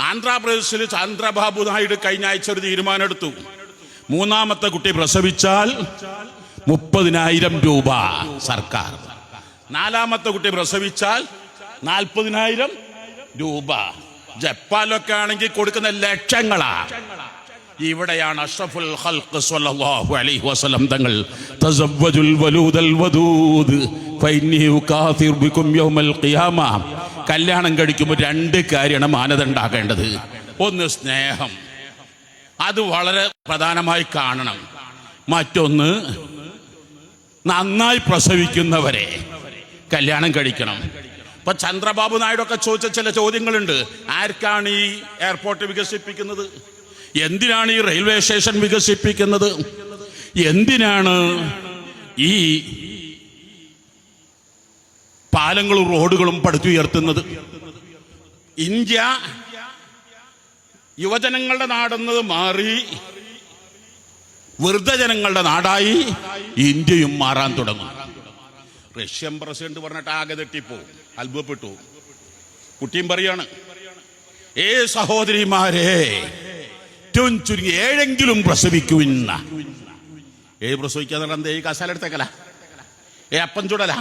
ആന്ധ്രാപ്രദേശിൽ ചന്ദ്രബാബു നായിഡു കഴിഞ്ഞ ആഴ്ച ഒരു തീരുമാനം എടുത്തു. മൂന്നാമത്തെ കുട്ടി പ്രസവിച്ചാൽ 30,000 രൂപ സർക്കാർ, നാലാമത്തെ കുട്ടി പ്രസവിച്ചാൽ 40,000 രൂപ. ജപ്പാനിലൊക്കെ ആണെങ്കിൽ കൊടുക്കുന്ന ലക്ഷങ്ങളാ. ഇവിടെയാണ് അഷ്റഫുൽ ഖൽഖ് സ്വല്ലല്ലാഹു അലൈഹി വസല്ലം തങ്ങൾ തസവ്വജുൽ വലൂദൽ വദൂദ് ഫഇന്നി ഉകാതിർ ബികും യൗമൽ ഖിയാമ. കല്യാണം കഴിക്കുമ്പോൾ 2 കാര്യമാണ് മാനദണ്ഡമാക്കേണ്ടത്. ഒന്ന് സ്നേഹം, അത് വളരെ പ്രധാനമായി കാണണം. മറ്റൊന്ന് നന്നായി പ്രസവിക്കുന്നവരെ കല്യാണം കഴിക്കണം. ഇപ്പൊ ചന്ദ്രബാബു നായിഡു ഒക്കെ ചോദിച്ച ചില ചോദ്യങ്ങളുണ്ട്. ആർക്കാണ് ഈ എയർപോർട്ട് വികസിപ്പിക്കുന്നത്? എന്തിനാണ് ഈ റെയിൽവേ സ്റ്റേഷൻ വികസിപ്പിക്കുന്നത്? എന്തിനാണ് ഈ പാലങ്ങളും റോഡുകളും പടുത്തുയർത്തുന്നത്? ഇന്ത്യ യുവജനങ്ങളുടെ നാടെന്നത് മാറി വൃദ്ധജനങ്ങളുടെ നാടായി ഇന്ത്യയും മാറാൻ തുടങ്ങും. റഷ്യൻ പ്രസിഡന്റ് പറഞ്ഞിട്ട് ആകെ തെറ്റിപ്പോവും, അത്ഭുതപ്പെട്ടു. കുട്ടിയും പറയാണ്, സഹോദരിമാരെ ചുരുങ്ങി 7 പ്രസവിക്കുവിന്ന. 7 പ്രസവിക്കാതെ എന്താ? ഈ കസാല എടുത്തേക്കല, അപ്പം ചുടല.